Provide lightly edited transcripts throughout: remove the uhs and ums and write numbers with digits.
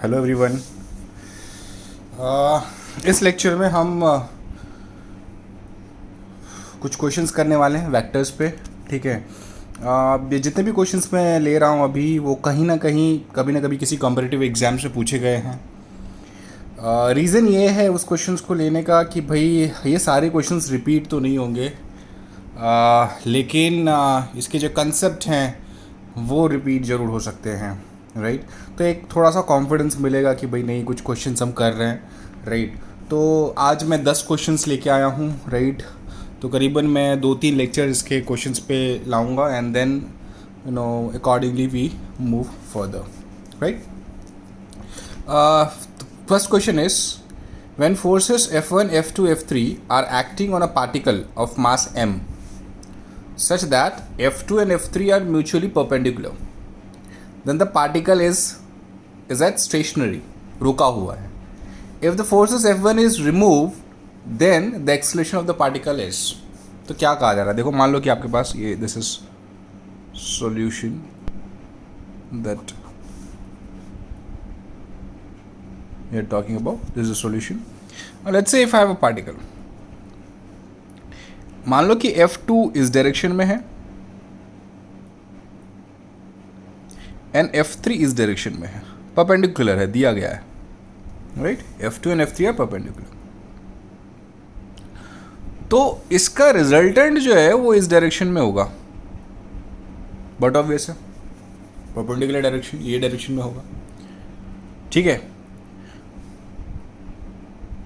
Hello everyone. इस lecture में हम कुछ क्वेश्चंस करने वाले हैं वेक्टर्स पे। ठीक है। ये जितने भी क्वेश्चंस मैं ले रहा हूँ अभी वो कहीं ना कहीं कभी ना कभी किसी कॉम्पिटिटिव एग्ज़ाम से पूछे गए हैं। रीज़न ये है उस क्वेश्चंस को लेने का कि भाई ये सारे क्वेश्चंस रिपीट तो नहीं होंगे, लेकिन इसके जो कंसेप्ट हैं वो रिपीट ज़रूर हो सकते हैं। राइट। तो एक थोड़ा सा कॉन्फिडेंस मिलेगा कि भाई नहीं, कुछ क्वेश्चंस हम कर रहे हैं। राइट। तो आज मैं 10 क्वेश्चंस लेके आया हूँ। राइट। तो करीबन मैं 2-3 लेक्चर इसके क्वेश्चंस पे लाऊंगा and then accordingly we move further. Right. First question is when forces F1, F2, F3 are acting on a particle of mass m such that F2 and F3 are mutually perpendicular, then the particle is at stationary, रुका हुआ है. If the forces F1 is removed, then the acceleration of the particle is. तो क्या कहा जा रहा है? देखो, मान लो कि आपके पास ये this is solution that we are talking about. This is a solution. Now let's say if I have a particle. मान लो कि F2 इस डायरेक्शन में है एंड F3 इस डायरेक्शन में है, परपेंडिकुलर है, दिया गया है. Right. F2 and F3 are perpendicular. तो इसका रिजल्टेंट जो है वो इस डायरेक्शन में होगा, बट ऑब्वियस है परपेंडिकुलर डायरेक्शन ये डायरेक्शन में होगा. ठीक है.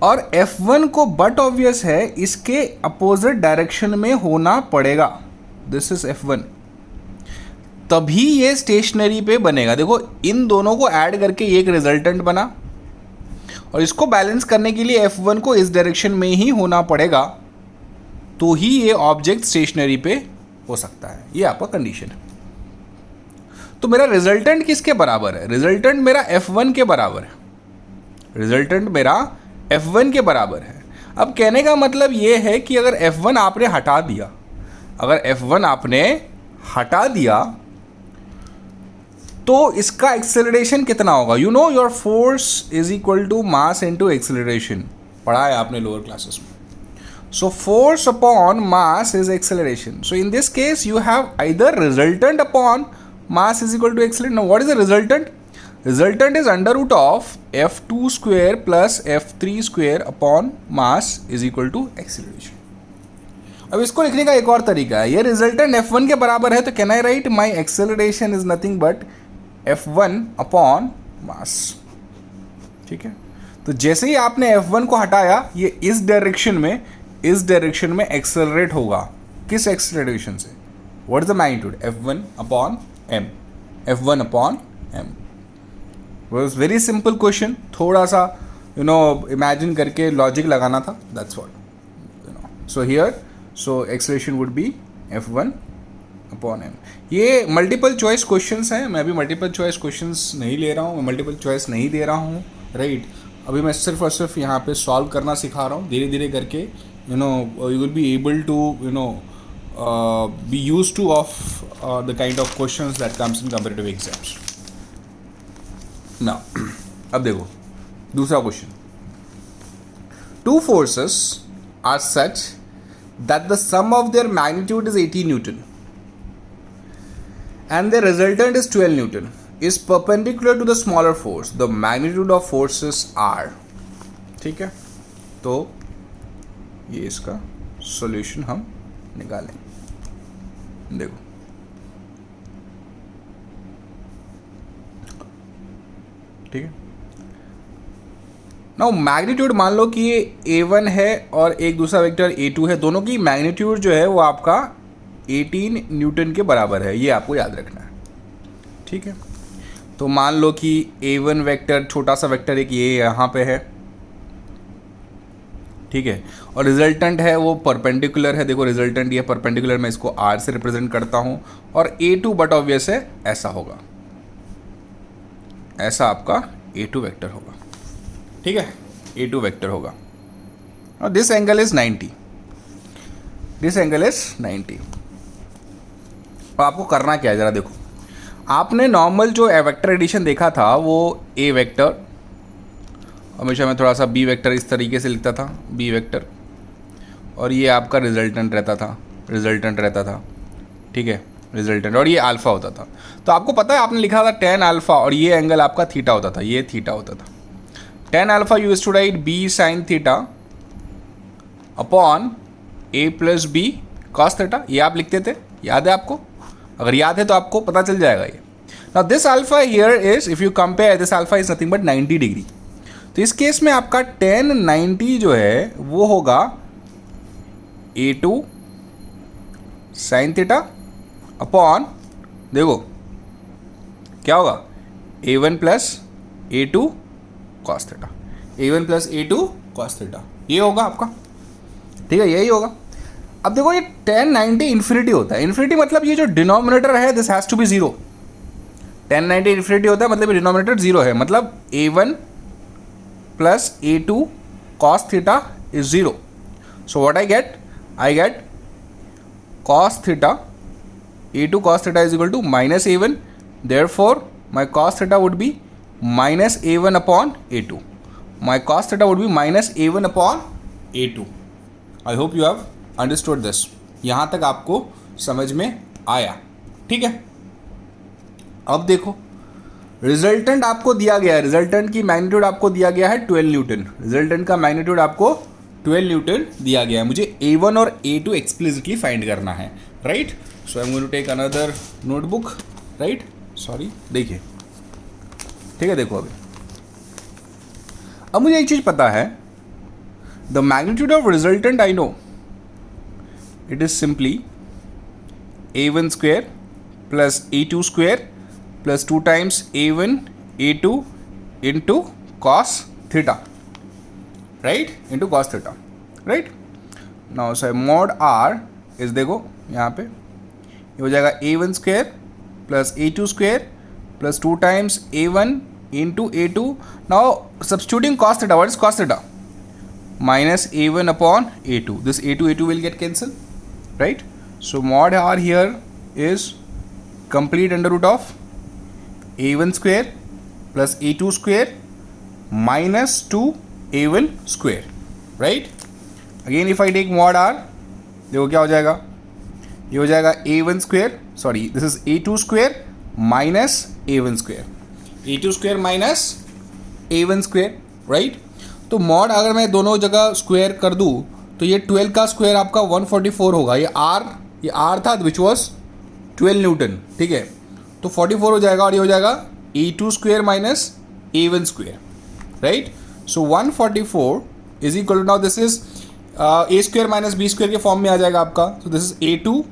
और F1 को बट ऑब्वियस है इसके अपोजिट डायरेक्शन में होना पड़ेगा. This is F1. तभी ये स्टेशनरी पे बनेगा. देखो, इन दोनों को ऐड करके ये एक रिजल्टेंट बना और इसको बैलेंस करने के लिए F1 को इस डायरेक्शन में ही होना पड़ेगा, तो ही ये ऑब्जेक्ट स्टेशनरी पे हो सकता है. ये आपका कंडीशन है. तो मेरा रिजल्टेंट किसके बराबर है? रिजल्टेंट मेरा F1 के बराबर है. रिजल्टेंट मेरा F1 के बराबर है. अब कहने का मतलब ये है कि अगर F1 आपने हटा दिया, अगर F1 आपने हटा दिया तो इसका एक्सेलरेशन कितना होगा? You know your force is equal to mass into acceleration. पढ़ा है आपने लोअर क्लासेस में. So force upon mass is acceleration. So in this case you have either resultant upon mass is equal to acceleration. Now what is the resultant? Resultant is under root of F2 square plus F3 square upon mass is equal to acceleration. अब इसको लिखने का एक और तरीका है. ये resultant F1 के बराबर है, तो can I right my acceleration is nothing but F1 upon mass. ठीक है. तो जैसे ही आपने F1 को हटाया, ये इस डायरेक्शन में एक्सेलरेट होगा. किस एक्सेलरेशन से? What is the magnitude? F1 upon m. F1 upon m. Was very simple question. थोड़ा सा इमेजिन करके लॉजिक लगाना था. That's what. So here acceleration would be F1 upon m. ये मल्टीपल चॉइस क्वेश्चंस हैं. मैं अभी मल्टीपल चॉइस क्वेश्चंस नहीं ले रहा हूँ, मैं मल्टीपल चॉइस नहीं दे रहा हूँ. राइट. अभी मैं सिर्फ और सिर्फ यहाँ पे सॉल्व करना सिखा रहा हूँ. धीरे धीरे करके you will be able to be use to of the kind of questions that comes in competitive exams. Now, अब देखो दूसरा question. Two forces are such that the sum of their magnitude is 80 Newton and their resultant is 12 Newton is perpendicular to the smaller force. The magnitude of forces are. ठीक है. तो ये इसका solution हम निकालें. देखो, ठीक है. नाउ मैग्नीट्यूड मान लो कि ये A1 है और एक दूसरा वेक्टर A2 है. दोनों की मैग्नीट्यूड जो है वो आपका 18 न्यूटन के बराबर है. ये आपको याद रखना है. ठीक है. तो मान लो कि A1 वेक्टर, छोटा सा वेक्टर एक ये यहाँ पे है. ठीक है. और रिजल्टेंट है वो परपेंडिकुलर है. देखो, रिजल्टेंट ये परपेंडिकुलर, मैं इसको R से रिप्रेजेंट करता हूँ. और A2 बट ऑब्वियस है ऐसा होगा, ऐसा आपका A2 वेक्टर होगा. ठीक है. A2 वेक्टर होगा. और this angle is 90. This angle is 90. अब आपको करना क्या है जरा देखो. आपने नॉर्मल जो वेक्टर एडिशन देखा था वो ए वेक्टर, हमेशा मैं थोड़ा सा बी वेक्टर इस तरीके से लिखता था, बी वेक्टर, और ये आपका रिजल्टेंट रहता था, ठीक है, रिजल्टेंट, और ये अल्फ़ा होता था। तो आपको पता है आपने लिखा था टेन अल्फ़ा और ये एंगल आपका थीटा होता था, ये थीटा होता था। Tan alpha you used to write B sine theta upon A plus B cos theta, ये आप लिखते थे, याद है आपको? अगर याद है तो आपको पता चल जाएगा ये। Now this alpha here is, if you compare, this alpha is nothing but 90 degree. तो इस केस में आपका टेन 90 जो है वो होगा A2 साइन थीटा अपॉन, देखो क्या होगा, A1 plus A2 cos theta, A1 plus A2 cos theta, ये होगा आपका, ठीक है, यही होगा। अब देखो ये 1090 इन्फिनिटी होता है, इन्फिनिटी मतलब ये जो डिनोमिनेटर है this has to be zero. 1090 infinity होता है मतलब ये डिनोमिनेटर जीरो है, मतलब A1 plus A2 cos theta is zero. So what I get cos theta, A2 cos theta is equal to minus A1, therefore my cos theta would be minus A1 upon A2. My cos theta would be minus A1 upon A2. I hope you have understood this. यहाँ तक आपको समझ में आया, ठीक है। अब देखो रिजल्टेंट आपको दिया गया है, रिजल्टेंट की मैग्नीट्यूड आपको दिया गया है 12 न्यूटन, रिजल्टेंट का मैग्नीट्यूड आपको 12 न्यूटन दिया गया है। मुझे A1 और A2 एक्सप्लिसिटली फाइंड करना है, right. So I am going to take another notebook, right, sorry, देखिए, ठीक है, देखो अभी अब मुझे एक चीज़ पता है, the magnitude of resultant I know, it is simply A1 square plus A2 square plus 2 times A1 A2 into cos theta, right, into cos theta, right. Now sir mod R is, देखो यहाँ पे ये हो जाएगा A1 square plus A2 square plus 2 times A1 into A2। Now substituting cos theta, what is cos theta, minus A1 upon A2, this A2 will get cancel, right. So mod R here is complete under root of A1 square plus A2 square minus 2 A1 square, right. Again if I take mod R, देखो क्या हो जाएगा, ये हो जाएगा A1 square, sorry this is A2 square minus A1 square, A2 square minus A1 square, right. तो mod अगर मैं दोनों जगह स्क्वेयर कर दूँ तो ये 12 का स्क्वेयर आपका 144 होगा, ये R था विच वॉज 12 न्यूटन, ठीक है, तो 44 हो जाएगा, और ये हो जाएगा A2 square minus A1 square, right. So 144 is equal to, now this is A square minus B square के फॉर्म में आ जाएगा आपका, so this is A2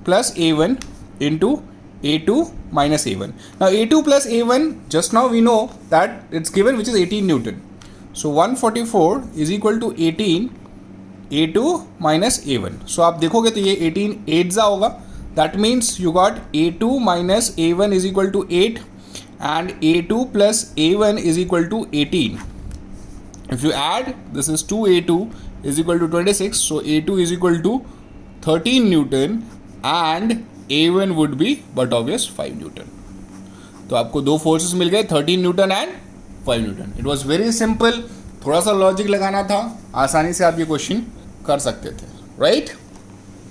plus A1 into A2 minus A1। Now A2 plus A1 just now we know that it's given which is 18 newton, so 144 is equal to 18 A2 minus A1। So आप देखोगे तो ये 18 8 होगा, that means you got A2 minus A1 is equal to 8 and A2 plus A1 is equal to 18. If you add, this is 2A2 is equal to 26, so A2 is equal to 13 Newton and A1 would be but obvious 5 Newton. तो आपको दो forces मिल गए, 13 newton and 5 Newton. It was very simple, थोड़ा सा logic लगाना था, आसानी से आप ये क्वेश्चन कर सकते थे, right.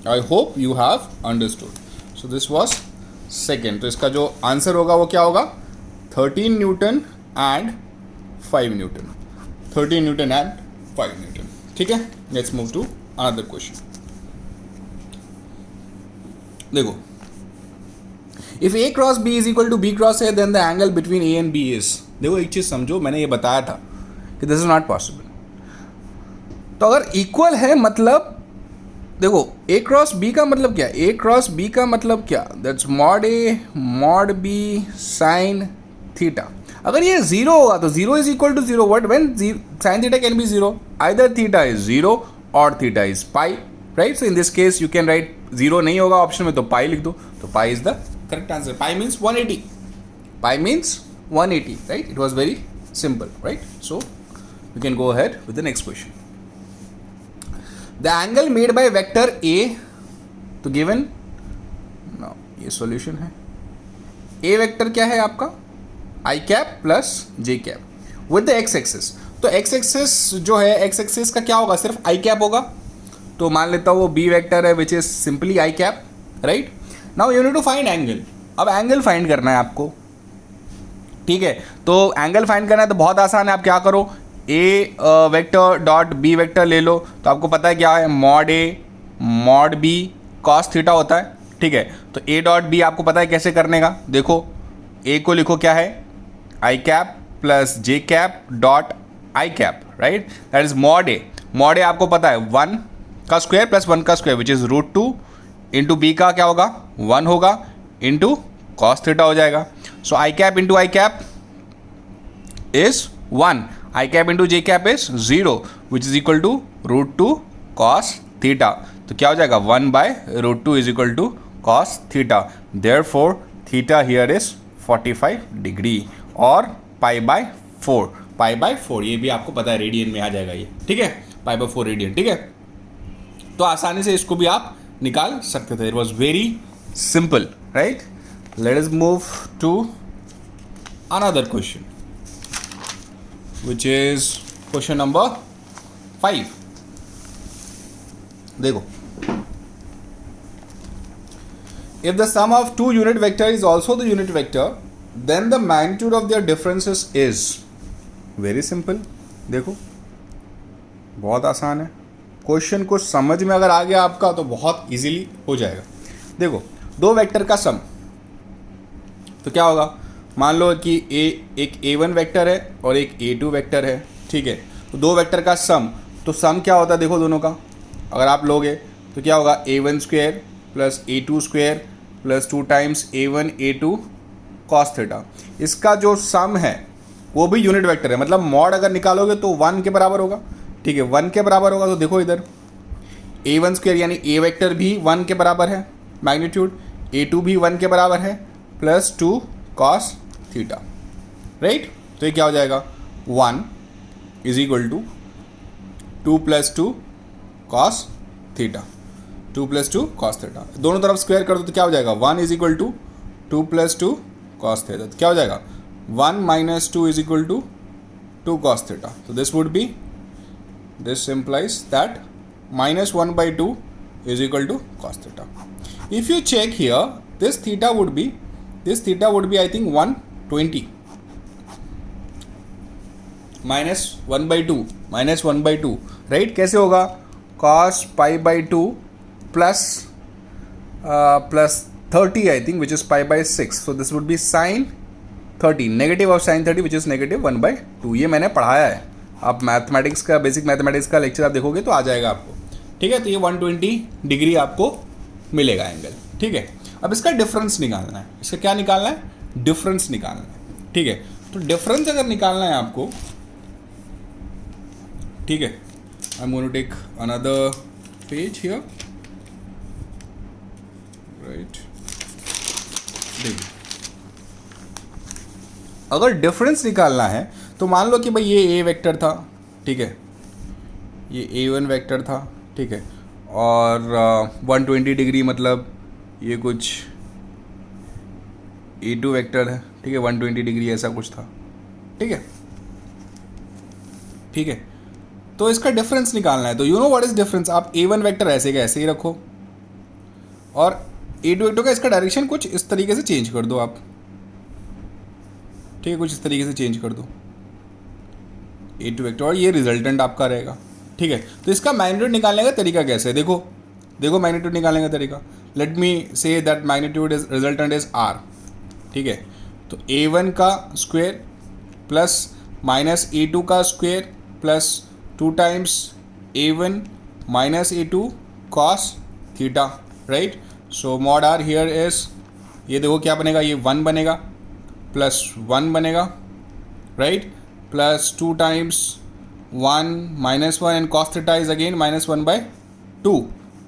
I hope you have understood. So this was second, तो इसका जो आंसर होगा वो क्या होगा, 13 newton and 5 newton, 13 newton and 5 newton, ठीक है। Let's move to another question. देखो, if A cross B is equal to B cross A, then the angle between A and B is, देखो एक चीज समझो, मैंने ये बताया था कि दिस इज नॉट पॉसिबल। तो अगर इक्वल है मतलब, देखो A क्रॉस B का मतलब क्या, A क्रॉस B का मतलब क्या, that's mod A mod B sine theta. अगर ये जीरो होगा तो zero is equal to zero, what when sine theta can be zero, either theta is zero और theta is pi, right. So in this case you can write, zero नहीं होगा option में तो pi लिख दो, तो pi is the correct answer. Pi means 180, pi means 180, right. It was very simple, right. So you can go ahead with the next question. The angle made by vector A, तो given, ये solution है, A vector क्या है आपका, I cap plus J cap with the X axis. तो X axis जो है, x axis का क्या होगा, सिर्फ आई कैप होगा। तो मान लेता हूँ वो बी वेक्टर है which is simply i cap, right. Now you need to find angle. अब एंगल फाइंड करना है आपको, ठीक है। तो एंगल फाइंड करना है तो बहुत आसान है, आप क्या करो, ए वेक्टर डॉट बी वेक्टर ले लो। तो आपको पता है क्या है, mod A mod B cos theta होता है, ठीक है। तो ए डॉट बी आपको पता है कैसे करने का, देखो ए को लिखो क्या है, I cap plus J cap dot I cap, right, that is mod A. Mod A आपको पता है 1 का स्क्वायर प्लस 1 का square which is √2 into B का क्या होगा 1 होगा इंटू कॉस थीटा हो जाएगा। So I cap into I cap is 1, I cap into J cap is 0 which is equal to √2 cos theta. तो क्या हो जाएगा 1/√2 is equal to cos theta. Therefore theta here is 45 degree और pi ये भी आपको पता है रेडियन में आ जाएगा ये, ठीक है, पाई/4 रेडियन, ठीक है। तो आसानी से इसको भी आप निकाल सकते थे। It was very simple, right. Let us move to another question which is question number 5। देखो, if the sum of two unit vector is also the unit vector then the magnitude of their differences is very simple। देखो बहुत आसान है, question को समझ में अगर आ गया आपका तो बहुत इजीली हो जाएगा। देखो दो वेक्टर का सम, तो क्या होगा, मान लो कि एक a1 वेक्टर है और एक a2 वेक्टर है, ठीक है। तो दो वेक्टर का सम, तो सम क्या होता है देखो दोनों का, अगर आप लोगे तो क्या होगा a1 square plus a2 square plus 2 times a1 a2 cos theta. इसका जो सम है वो भी यूनिट वेक्टर है, मतलब मॉड अगर निकालोगे तो 1 के बराबर होगा, ठीक है, 1 के बराबर होगा। तो देखो इधर a1 स्क्वायर यानी a वेक्टर भी 1 के बराबर है मैग्नीट्यूड, a2 भी 1 के बराबर है प्लस 2 कॉस थीटा, राइट। तो ये क्या हो जाएगा 1 is equal to 2 plus 2 cos theta, 2 plus 2 cos theta. दोनों तरफ स्क्वायर कर दो तो क्या हो जाएगा 1 is equal to 2 plus 2 cos theta. तो क्या हो जाएगा 1 minus 2 is equal to 2 cos theta. तो this would be, this implies that -1/2 is equal to cos theta. If you check here, this theta would be I think 120 -1/2 right. कैसे होगा, cos pi/2 plus 30 I think which is pi/6, so this would be sin 30, negative of sin 30 which is -1/2। ये मैंने पढ़ाया है, आप mathematics का, basic mathematics का lecture आप देखोगे तो आ जाएगा आपको, ठीक है। तो ये 120 डिग्री आपको मिलेगा एंगल, ठीक है। अब इसका डिफरेंस निकालना है, इसका क्या निकालना है, डिफरेंस निकालना है, ठीक है। तो डिफरेंस अगर निकालना है आपको, ठीक है, I am going to take another page here, right. देखिए अगर डिफरेंस निकालना है तो मान लो कि भाई ये a वेक्टर था, ठीक है, ये a1 वेक्टर था, ठीक है, और 120 डिग्री मतलब ये कुछ a2 वेक्टर है, ठीक है, 120 डिग्री ऐसा कुछ था, ठीक है, ठीक है। तो इसका डिफरेंस निकालना है, तो you know what is difference, आप a1 वेक्टर ऐसे का ऐसे ही रखो और a2 वेक्टर का इसका डायरेक्शन कुछ इस तरीके से चेंज कर दो आप, ठीक है, कुछ इस तरीके से चेंज कर दो a2 वेक्टर, और ये रिजल्टेंट आपका रहेगा, ठीक है। तो इसका मैग्नीट्यूड निकालने का तरीका कैसे है, देखो मैग्नीट्यूड निकालने का तरीका, let me say that magnitude is resultant is r, ठीक है। तो a1 का स्क्वायर प्लस माइनस a2 का square plus 2 times a1 minus a2 cos theta, right. So mod r here is, ये देखो क्या बनेगा, ये 1 बनेगा प्लस 1 बनेगा, right, plus 2 times 1 minus 1 and cos theta is again -1/2,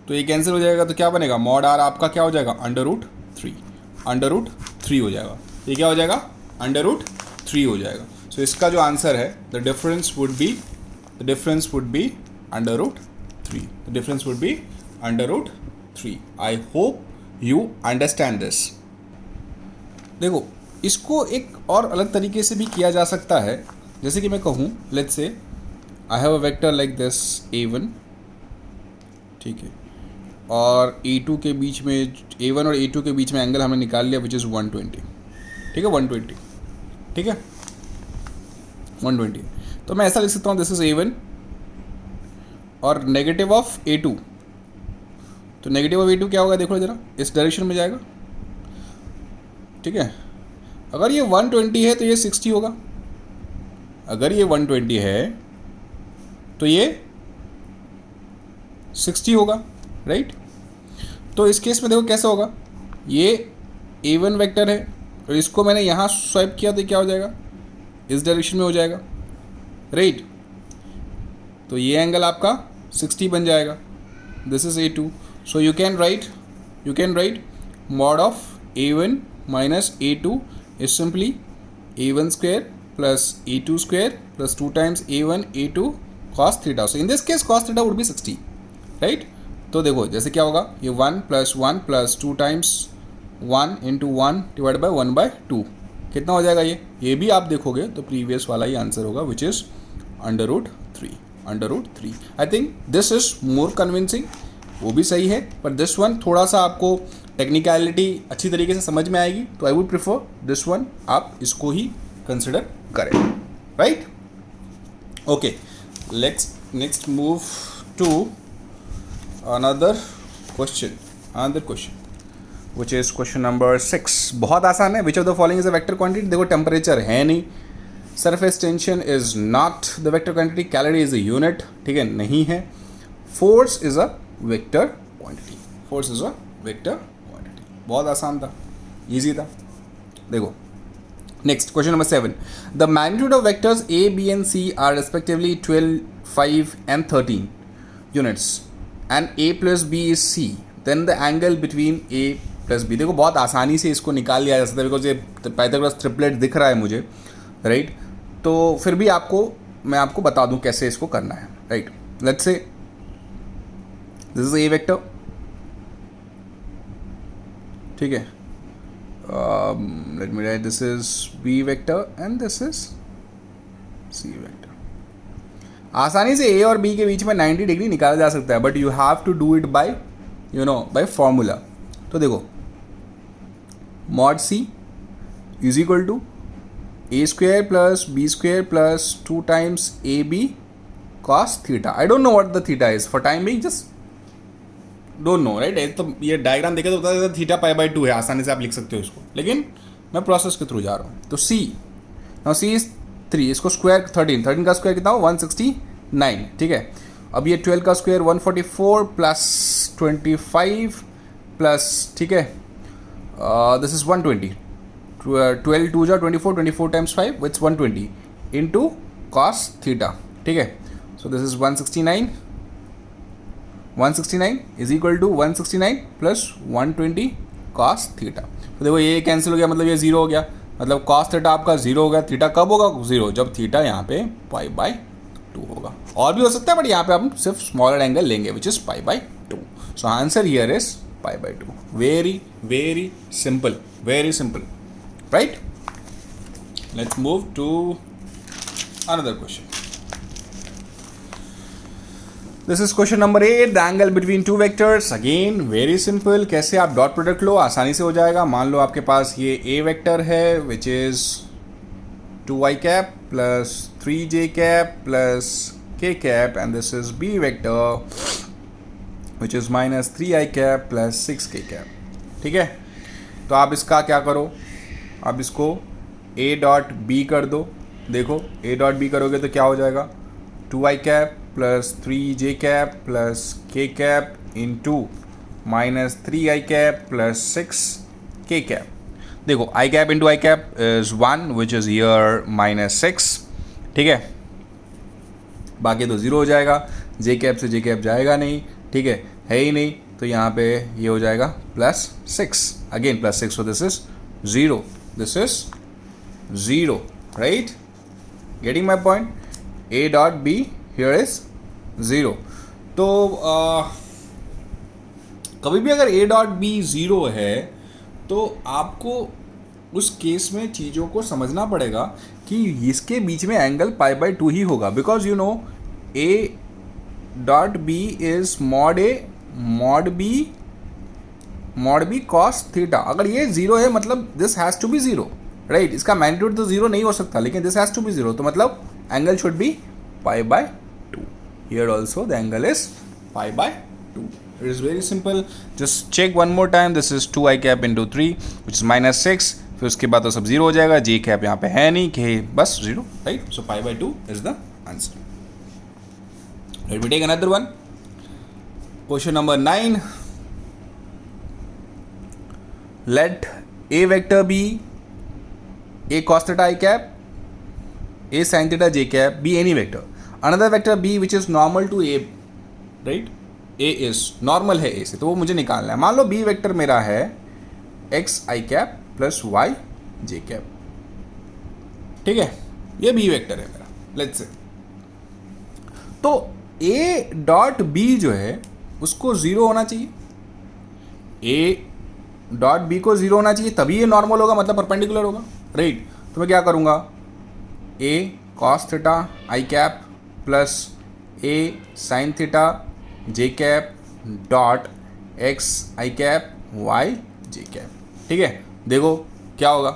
तो ये कैंसिल हो जाएगा। तो क्या बनेगा, मॉड r आपका क्या हो जाएगा √3 हो जाएगा। ये क्या हो जाएगा, √3 हो जाएगा। सो इसका जो आंसर है, the difference would be √3। I hope you understand this. देखो इसको एक और अलग तरीके से भी किया जा सकता है, जैसे कि मैं कहूँ let's say I have a vector like this a1, ठीक है, और a2 के बीच में, a1 और a2 के बीच में एंगल हमने निकाल लिया विच इज़ 120, ठीक है, 120, ठीक है, 120। तो मैं ऐसा लिख सकता हूँ दिस इज a1 और नेगेटिव ऑफ a2, तो नेगेटिव ऑफ a2 क्या होगा देखो ज़रा, इस डायरेक्शन में जाएगा, ठीक है। अगर ये 120 है तो ये 60 होगा, अगर ये 120 है तो ये 60 होगा, राइट। तो इस केस में देखो कैसा होगा, ये a1 वेक्टर है और इसको मैंने यहाँ स्वाइप किया तो क्या हो जाएगा, इस डायरेक्शन में हो जाएगा, राइट। तो ये एंगल आपका 60 बन जाएगा, this is a2। So you can right mod of a1 minus a2 is simply a1 square plus a2 square plus 2 times a1 a2 cos theta. So in this case cos theta would be 60, right. तो देखो जैसे क्या होगा, ये 1 plus 2 times 1 into 1 divide by 1/2 कितना हो जाएगा, ये भी आप देखोगे तो प्रीवियस वाला ही आंसर होगा which is √3। I think this is more convincing, वो भी सही है, पर दिस वन थोड़ा सा आपको टेक्निकलिटी अच्छी तरीके से समझ में आएगी, तो I would prefer this one, आप इसको ही कंसिडर करें, right. Okay, let's next move to another क्वेश्चन which is question number 6। बहुत आसान है, which of the following is a vector quantity। देखो टेम्परेचर है नहीं, surface tension is not the vector quantity, calorie is a unit, ठीक है, नहीं है, force is a vector quantity, बहुत आसान था, इजी था। देखो next question number 7, the magnitude of vectors a b and c are respectively 12, 5 and 13 units and a plus b is c, then the angle between a plus b। देखो बहुत आसानी से इसको निकाल लिया जा सकता है, बिकॉज ये पाइथागोरस ट्रिपलेट दिख रहा है मुझे, राइट। तो फिर भी मैं आपको बता दूं कैसे इसको करना है, right. Let's say this is a vector, ठीक है, let me right this is b vector and this is c vector. आसानी से a और b के बीच में 90 डिग्री निकाला जा सकता है, but you have to do it by by formula. तो देखो mod c is equal to a square plus b square plus 2 times ab cos theta. I don't know what the theta is for time being, just don't know, right. तो ये diagram देखे तो बता theta π/2 है, आसानी से आप लिख सकते हो इसको, लेकिन मैं प्रोसेस के थ्रू जा रहा हूँ। तो c, नाउ c इज 3, इसको स्क्वायर 13 का स्क्वायर कितना हो 169, ठीक है। अब ये 12 का स्क्वायर 144 प्लस 25 प्लस, ठीक है, दिस इज 120, 12 2 जा 24 times 5 which 120 into cos theta, ठीक है। So this is 169 is equal to 169 plus 120 cos theta. तो देखो ये कैंसिल हो गया, मतलब ये 0 हो गया, मतलब कॉस थीटा आपका 0 हो गया। थीटा कब होगा 0, जब थीटा यहाँ पे π/2 होगा। और भी हो सकता है, बट यहाँ पे हम सिर्फ स्मॉलर एंगल लेंगे which is π/2। So answer here is π/2। Very simple, right? Let's move to another question. This is question number 8, the angle between two vectors। Again very simple, कैसे आप डॉट प्रोडक्ट लो, आसानी से हो जाएगा। मान लो आपके पास ये a वेक्टर है which is 2i cap plus 3j cap plus k cap and this is b vector which is minus 3i cap plus 6k cap, ठीक है। तो आप इसका क्या करो, आप इसको a डॉट b कर दो। देखो a डॉट b करोगे तो क्या हो जाएगा, 2i cap plus 3j cap plus k cap into minus 3i cap plus 6k cap. देखो i cap into i cap is 1 which is here minus 6, ठीक है। बाकी तो 0 हो जाएगा, j कैप से j कैप जाएगा नहीं, ठीक है ही नहीं, तो यहाँ पे ये हो जाएगा plus 6, again plus 6, so this is 0, this is 0, right? Getting my point? A dot B here is 0। तो कभी भी अगर A dot B 0 है तो आपको उस केस में चीज़ों को समझना पड़ेगा कि इसके बीच में एंगल पाई बाय 2 ही होगा, because you know A dot B is mod B cos theta. अगर ये जीरो है मतलब this has to be zero, right. इसका मैग्नीट्यूड तो जीरो नहीं हो सकता, लेकिन this has to be zero, तो मतलब angle should be pi by 2. Here also the angle is pi by 2. It is very simple. Just check one more time. This is 2 i cap into 3 which is -6. फिर उसके बाद तो सब zero हो जाएगा. जे cap यहाँ पे है नहीं कि बस zero, right. So pi by 2 is the answer. Let me take another one. Question number 9. Let a vector be a cos theta I cap, a sin theta j cap, be any vector. Another vector b which is normal to a, right? a is normal है a से, तो वो मुझे निकालना है. मान लो b vector मेरा है x I cap plus y j cap. ठीक है, ये b वेक्टर है मेरा. लेट्स से तो ए डॉट बी जो है उसको ज़ीरो होना चाहिए. ए डॉट बी को ज़ीरो होना चाहिए, तभी ये नॉर्मल होगा, मतलब परपेंडिकुलर होगा, राइट. तो मैं क्या करूँगा, a cos theta i cap plus a sin theta j cap dot x i cap y j cap. ठीक है, देखो क्या होगा,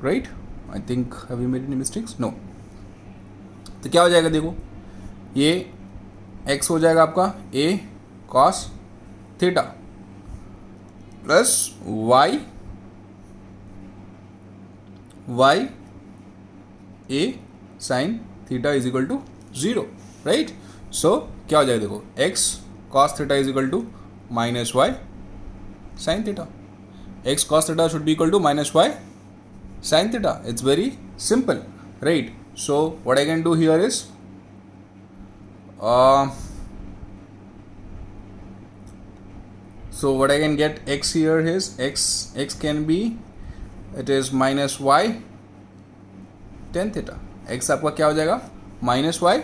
right. I think have you made any mistakes? No. तो क्या हो जाएगा, देखो ये x हो जाएगा आपका a cos theta plus y a sin theta is equal to 0, right. So क्या हो जाएगा, देखो x cos theta is equal to minus y sin theta. x cos theta should be equal to minus y sin theta. It's very simple, right. So what I can do here is so what I can get x here is x can be, it is minus y tan theta. x आपका क्या हो जाएगा, minus y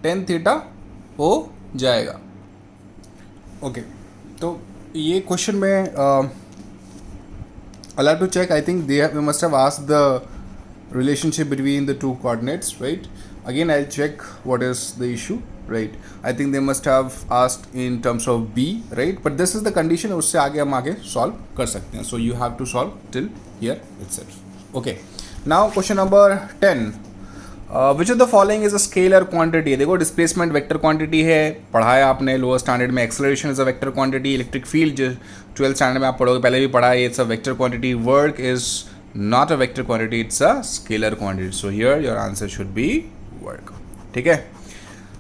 tan theta हो जाएगा. Okay, तो ये question में I'll have to check. I think we must have asked the relationship between the two coordinates, right? Again, I'll check what is the issue, right? I think they must have asked in terms of b, right? But this is the condition. उससे आगे हम आगे solve कर सकते हैं. So you have to solve till here itself. Okay. Now question number 10. Which of the following is a scalar quantity? देखो displacement vector quantity है, पढ़ाया आपने लोअर स्टैंडर्ड में. acceleration is a vector quantity. electric field जो 12th standard में आप पढ़ोगे, पहले भी पढ़ा है, it's a vector quantity. work is not a vector quantity, it's a scalar quantity. So here your answer should be work. ठीक है.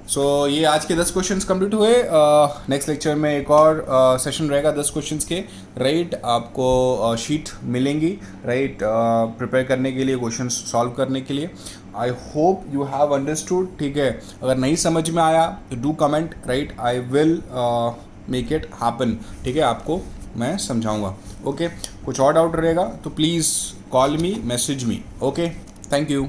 सो ये आज के 10 क्वेश्चंस कंप्लीट हुए. नेक्स्ट लेक्चर में एक और सेशन रहेगा 10 क्वेश्चंस के, राइट. आपको शीट मिलेंगी, राइट, प्रिपेयर करने के लिए, क्वेश्चंस सॉल्व करने के लिए. आई होप यू हैव अंडरस्टूड. ठीक है, अगर नहीं समझ में आया तो do comment, right. I will make it happen. ठीक है, आपको मैं समझाऊंगा. ओके, कुछ और डाउट रहेगा तो please call me, message me. Okay, thank you.